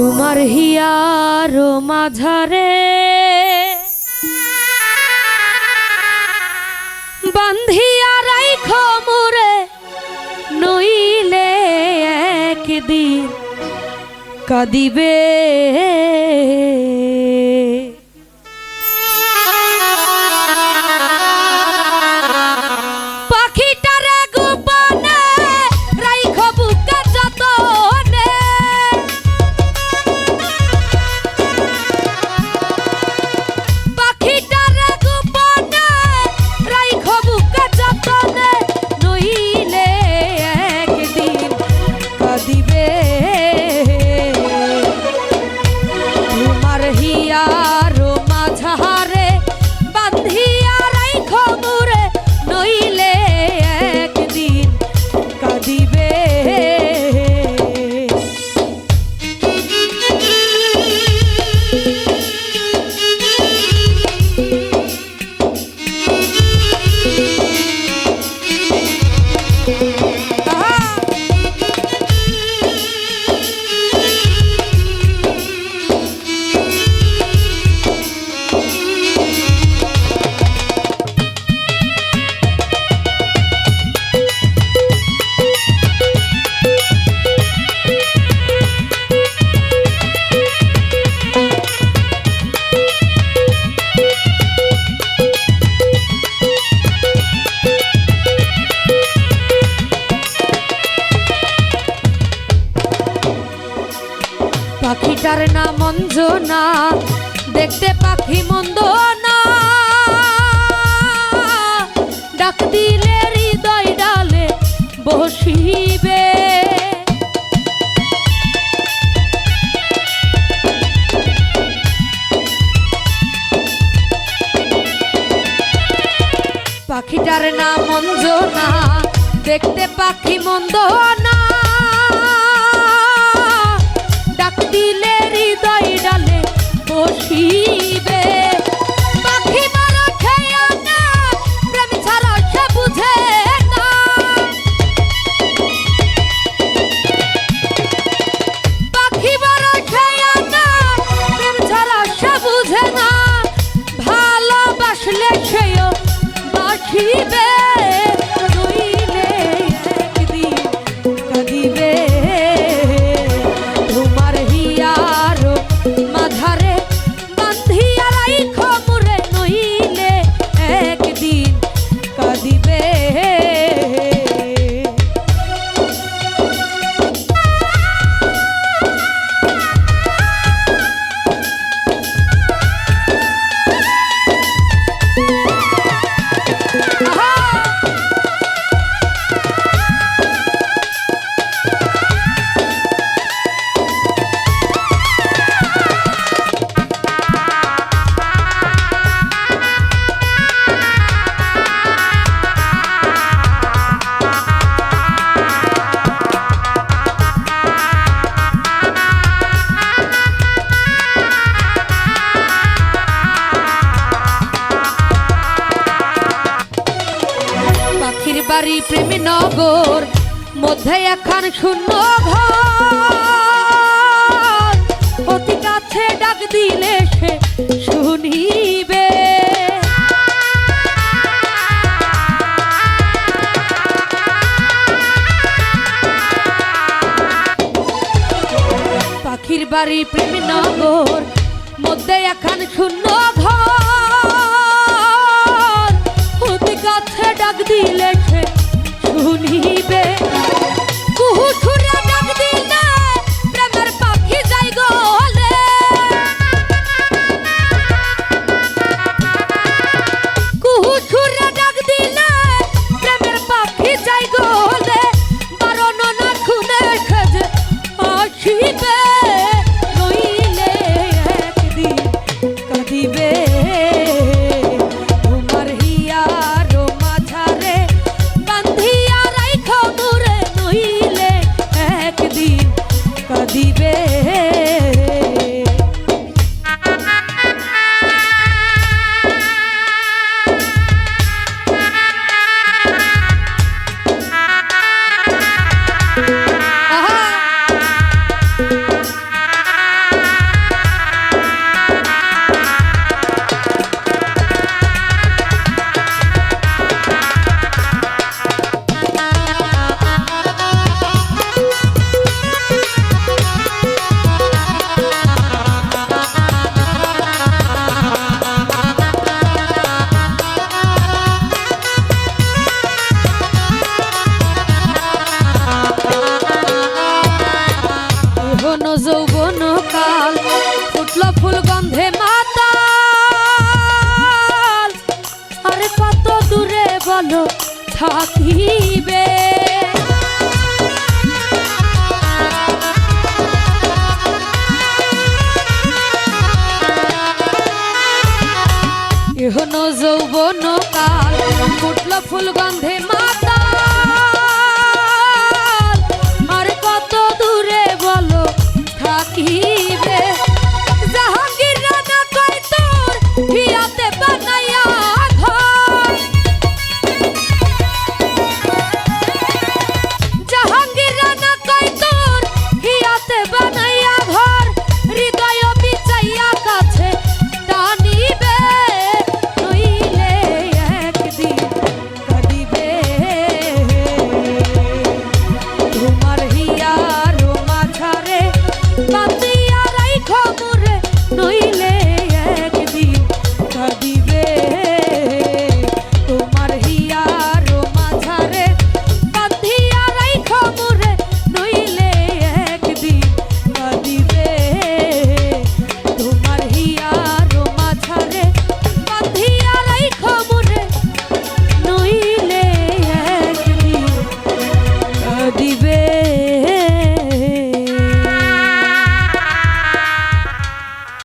তোমার হিয়ার মাঝারে বান্ধিয়া রাইখো মোরে, নইলে একদিন কাঁদিবে। পাখিটার নাম অঞ্জনা, দেখতে পাখি মন্দ না, ডাক দিলে হৃদয় ডালে বসিবে। পাখিটার নাম অঞ্জনা, দেখতে পাখি মন্দ না, দিলে হৃদয় ডালে বসিবে। পাখি মারা খেয়া না, প্রেম ছাড়া সে বুঝে না। পাখি মারা খেয়া না, প্রেম ছাড়া সে বুঝে না। ভালোবাসলে সেও বাসিবে, নইলে একদিন কাঁদিবে। বাড়ি প্রেমী নগর মধ্যে এখন শূন্য ঘর, অতি কাছে ডাক দিলে সে শুনিবে। পাখির বাড়ি প্রেমী নগর মধ্যে এখন শূন্য ঘর, অতি কাছে ডাক দিলে সে শুনিবে। কুহু সুরে ডাক দিলে প্রেমের পাখি যাই গলে, কুহু সুরে ডাক দিলে প্রেমের পাখি যাই গলে। বারণ না খুনে সেজে আসিবে, নইলে একদিন কাঁদিবে। তোমার হিয়ার মাঝারে বান্ধিয়া রাইখো মোরে, নইলে একদিন কাঁদিবে। এহনো যৌবন কাল ফুটলো ফুল গন্ধে মাতাল, আরে কত দূরে বলো থাকিবে। এহনো যৌবন কাল ফুটলো ফুল গন্ধে মাতাল, আর কত দূরে বলো থাকি